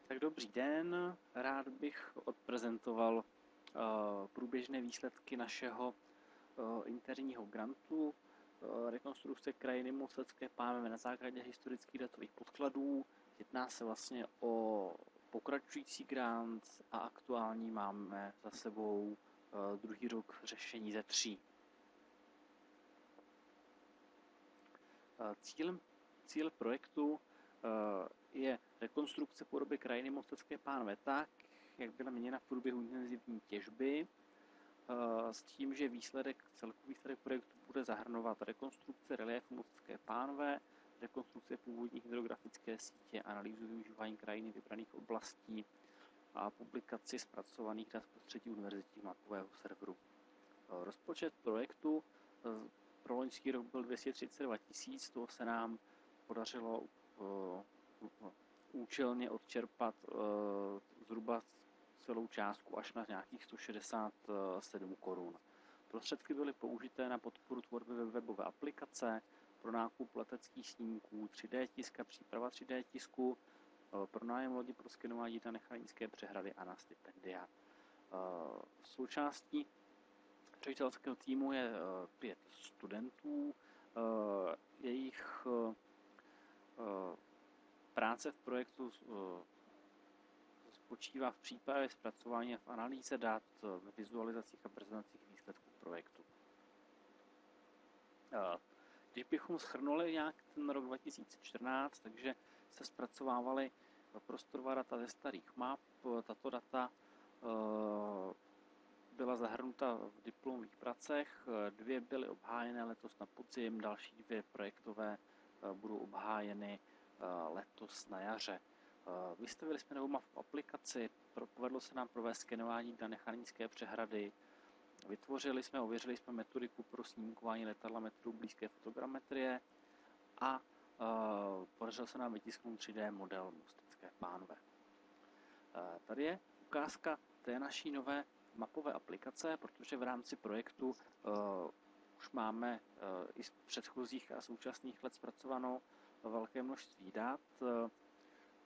Tak dobrý den, rád bych odprezentoval průběžné výsledky našeho interního grantu rekonstrukce krajiny Mostecké pánve na základě historických datových podkladů. Jedná se vlastně o pokračující grant a aktuální máme za sebou druhý rok řešení ze 3. Cíl projektu je rekonstrukce podoby krajiny Mostecké pánve tak, jak byla měněna v průběhu intenzivní těžby, s tím, že celkový výsledek projektu bude zahrnovat rekonstrukce reliéfu Mostecké pánve, rekonstrukce původní hydrografické sítě, analýzu využívání krajiny vybraných oblastí a publikaci zpracovaných dat v prostředí univerzitního mapového serveru. Rozpočet projektu pro loňský rok byl 232 000, z toho se nám podařilo účelně odčerpat zhruba celou částku až na nějakých 167 korun. Prostředky byly použité na podporu tvorby webové aplikace, pro nákup leteckých snímků, 3D tisk a příprava 3D tisku, pronájem lodi pro skenování na Nechranické přehrady a na stipendia. Součástí ředitelského týmu je 5 studentů. Jejich práce v projektu spočívá v přípravě, zpracování a v analýze dat, v vizualizacích a prezentacích výsledků projektu. Když bychom shrnuli nějak ten rok 2014, takže se zpracovávaly prostorová data ze starých map. Tato data byla zahrnuta v diplomových pracech, 2 byly obhájené letos na podzim, další 2 projektové budou obhájeny letos na jaře. Vystavili jsme novou mapu aplikaci, povedlo se nám provést skenování na Nechranické přehrady, ověřili jsme metodiku pro snímkování letadla metrů blízké fotogrametrie a podařilo se nám vytisknout 3D model Mostecké pánve. Tady je ukázka té naší nové mapové aplikace, protože v rámci projektu už máme i z předchozích a současných let zpracováno velké množství dat,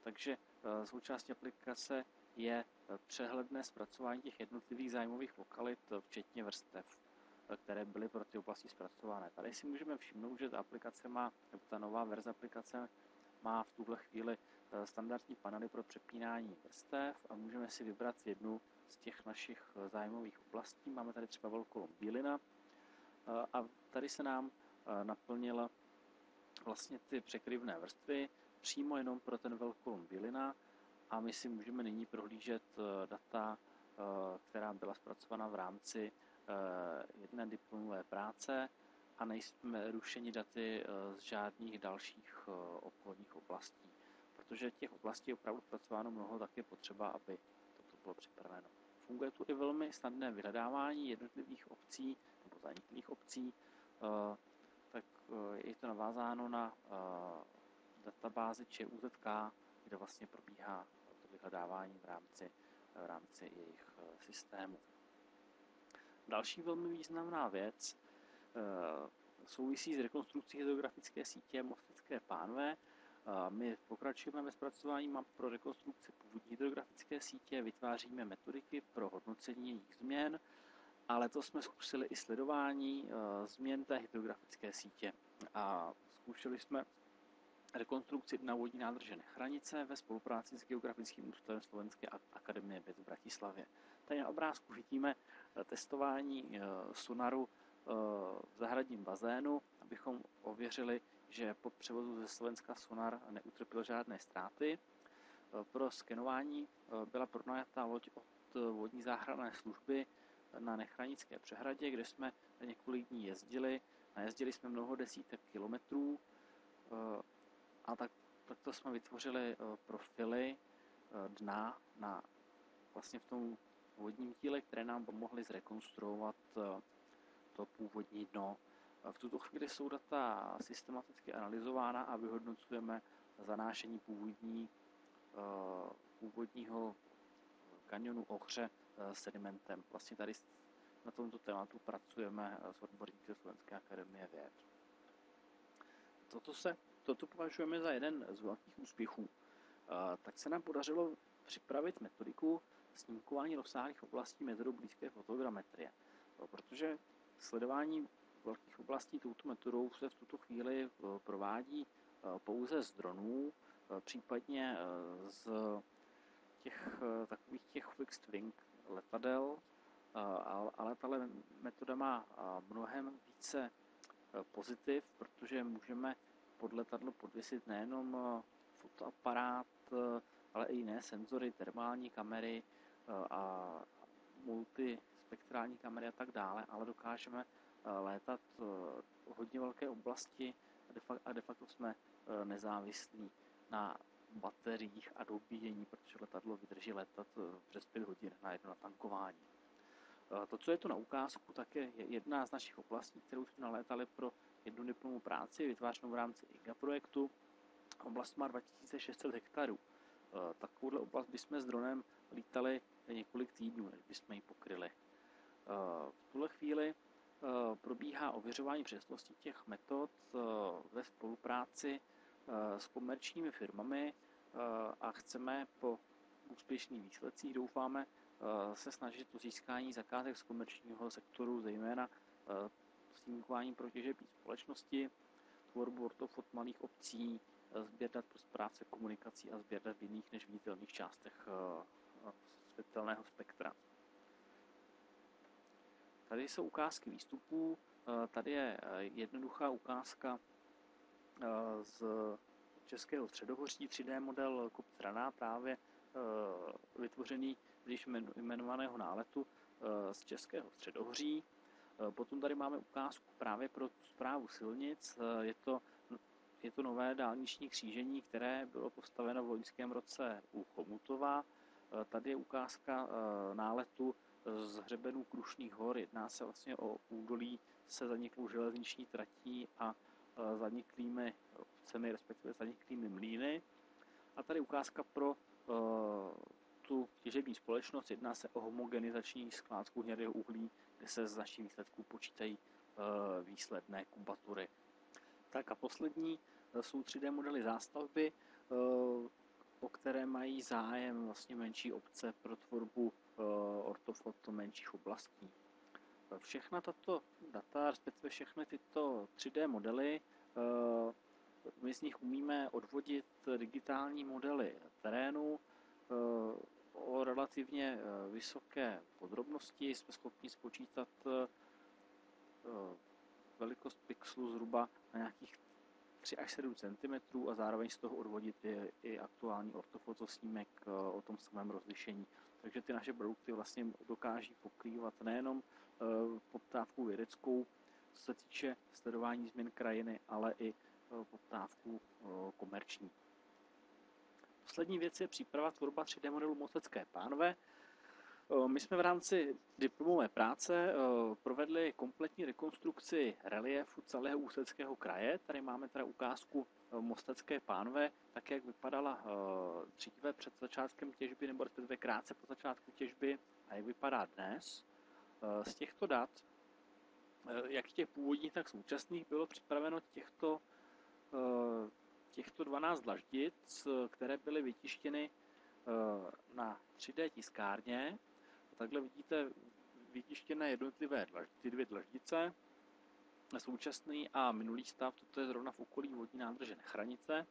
takže součástí aplikace je přehledné zpracování těch jednotlivých zájmových lokalit, včetně vrstev, které byly pro ty oblasti zpracované. Tady si můžeme všimnout, že ta nová verze aplikace má v tuhle chvíli standardní panely pro přepínání vrstev a můžeme si vybrat jednu z těch našich zájmových oblastí. Máme tady třeba velkolom Bílina a tady se nám naplnila vlastně ty překryvné vrstvy přímo jenom pro ten velkolom Bílina a my si můžeme nyní prohlížet data, která byla zpracována v rámci jedné diplomové práce a nejsme rušeni daty z žádných dalších okolních oblastí. Protože těch oblastí je opravdu zpracováno mnoho, tak je potřeba, aby toto bylo připraveno. Funguje tu i velmi snadné vyhledávání jednotlivých obcí nebo zaniklých obcí, tak je to navázáno na databázi ČUZK, kde vlastně probíhá to vyhledávání v rámci jejich systému. Další velmi významná věc souvisí s rekonstrukcí hydrografické sítě Mostecké pánve. My pokračujeme ve zpracování map pro rekonstrukci původní hydrografické sítě, vytváříme metodiky pro hodnocení jejich změn, ale letos jsme zkusili i sledování změn té hydrografické sítě a zkoušeli jsme rekonstrukci na vodní nádrže Nechranice ve spolupráci s Geografickým ústavem Slovenské akademie věd v Bratislavě. Tady na obrázku vidíme testování sonaru v zahradním bazénu, abychom ověřili, že po převozu ze Slovenska sonar neutrpěl žádné ztráty. Pro skenování byla pronajatá loď od vodní záchranné služby na Nechranické přehradě, kde jsme několik dní jezdili. Najezdili jsme mnoho desítek kilometrů a takto jsme vytvořili profily dna vlastně v tom vodním díle, které nám pomohly zrekonstruovat to původní dno. V tuto chvíli jsou data systematicky analyzována a vyhodnocujeme zanášení původního kanionu Ohře sedimentem. Vlastně tady na tomto tématu pracujeme s odborníky Slovenské akademie věd. Toto považujeme za jeden z velkých úspěchů. Tak se nám podařilo připravit metodiku snímkování rozsáhlých oblastí metodou blízké fotogrametrie. Protože sledování velkých oblastí touto metodou se v tuto chvíli provádí pouze z dronů, případně z takových těch fixed wing letadel, ale tahle metoda má mnohem více pozitiv, protože můžeme pod letadlo podvěsit nejenom fotoaparát, ale i jiné senzory, termální kamery a multispektrální kamery a tak dále, ale dokážeme létat hodně velké oblasti a de facto jsme nezávislí na bateriích a dobíjení, protože letadlo vydrží letat přes 5 hodin na jedno natankování. To, co je tu na ukázku, tak je jedna z našich oblastí, kterou jsme nalétali pro jednu diplomovou práci, vytvářenou v rámci IGA projektu. Oblast má 2600 hektarů. Takovouhle oblast bychom s dronem lítali několik týdnů, než bychom ji pokryli. V tuhle chvíli probíhá ověřování přesnosti těch metod ve spolupráci s komerčními firmami a chceme po úspěšných výsledcích, doufáme, se snažit o získání zakázek z komerčního sektoru, zejména snímkování pro těžební společnosti, tvorbu ortofot malých obcí, sběr dat pro správce komunikací a sběr dat v jiných než viditelných částech světelného spektra. Tady jsou ukázky výstupů. Tady je jednoduchá ukázka z Českého středohoří, 3D model kopce Raná, právě vytvořený když jmenovaného náletu z Českého středohoří. Potom tady máme ukázku právě pro správu silnic. Je to nové dálniční křížení, které bylo postaveno v loňském roce u Chomutova. Tady je ukázka náletu z hřebenů Krušných hor. Jedná se vlastně o údolí se zaniklou železniční tratí a zaniklými obcemi, respektive zaniklými mlýny. A tady ukázka pro tu těžební společnost. Jedná se o homogenizační skládku hnědého uhlí, kde se z našich výsledků počítají výsledné kubatury. Tak a poslední jsou 3D modely zástavby, o které mají zájem vlastně menší obce pro tvorbu ortofoto menších oblastí. Všechna tato data, respektive všechny tyto 3D modely, my z nich umíme odvodit digitální modely terénu. O relativně vysoké podrobnosti jsme schopni spočítat velikost pixelu zhruba na nějakých 3 až 7 cm a zároveň z toho odvodit i aktuální ortofotosnímek o tom samém rozlišení. Takže ty naše produkty vlastně dokáží pokrývat nejenom poptávku vědeckou, co se týče sledování změn krajiny, ale i poptávku komerční. Poslední věc je příprava tvorba 3D modelu Mostecké pánve. My jsme v rámci diplomové práce provedli kompletní rekonstrukci reliéfu celého Ústeckého kraje. Tady máme teda ukázku Mostecké pánve, tak jak vypadala dříve před začátkem těžby, nebo respektive krátce po začátku těžby a jak vypadá dnes. Z těchto dat, jak těch původních, tak současných, bylo připraveno těchto 12 dlaždic, které byly vytištěny na 3D tiskárně. Takhle vidíte vytištěné jednotlivé ty 2 dlaždice, současný a minulý stav, toto je zrovna v okolí vodní nádrže Nechranice.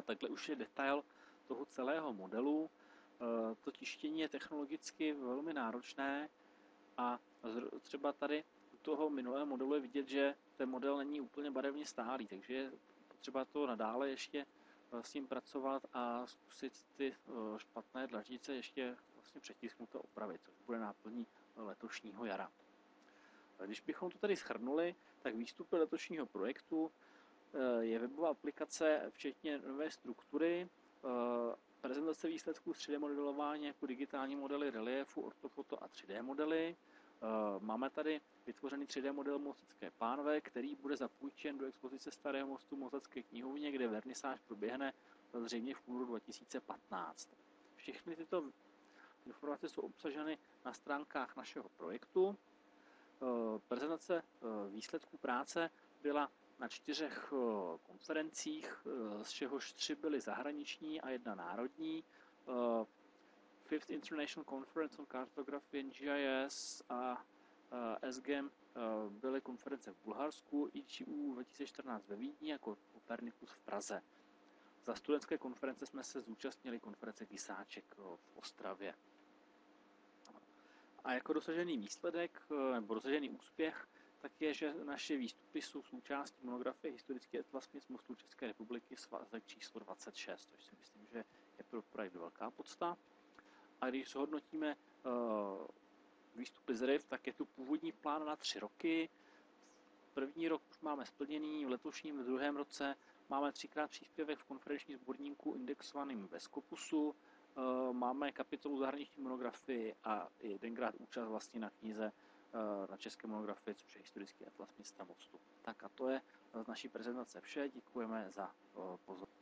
Takhle už je detail toho celého modelu. To tištění je technologicky velmi náročné a třeba tady u toho minulého modelu je vidět, že ten model není úplně barevně stálý, takže je potřeba to nadále ještě s ním pracovat a zkusit ty špatné dlaždice ještě vlastně přetisknout a opravit, což bude náplní letošního jara. Když bychom to tady shrnuli, tak výstupy letošního projektu je webová aplikace včetně nové struktury, prezentace výsledků 3D modelování jako digitální modely reliéfu, ortofoto a 3D modely. Máme tady vytvořený 3D model Mostecké pánve, který bude zapůjčen do expozice Starého mostu v Mostecké knihovně, kde vernisáž proběhne zřejmě v únoru 2015. Všechny tyto informace jsou obsaženy na stránkách našeho projektu. Prezentace výsledků práce byla na 4 konferencích, z čehož 3 byly zahraniční a 1 národní. Fifth International Conference on Cartography and GIS a SGEM byly konference v Bulharsku, IGU 2014 ve Vídni jako Copernicus v Praze. Za studentské konference jsme se zúčastnili konference Kysáček v Ostravě. A jako dosažený výsledek nebo dosažený úspěch tak je, že naše výstupy jsou součástí monografie Historický atlas měst mostů České republiky svazek číslo 26, což si myslím, že je pro projekt velká podsta. A když hodnotíme výstupy z RIV, tak je tu původní plán na 3 roky. První rok už máme splněný, v letošním, v druhém roce máme 3krát příspěvek v konferenčním sborníku indexovaným ve Scopusu, máme kapitolu zahraniční monografii a 1krát účast vlastně na knize na české monografii, což je Historický atlas města Mostu. Tak a to je z naší prezentace vše. Děkujeme za pozornost.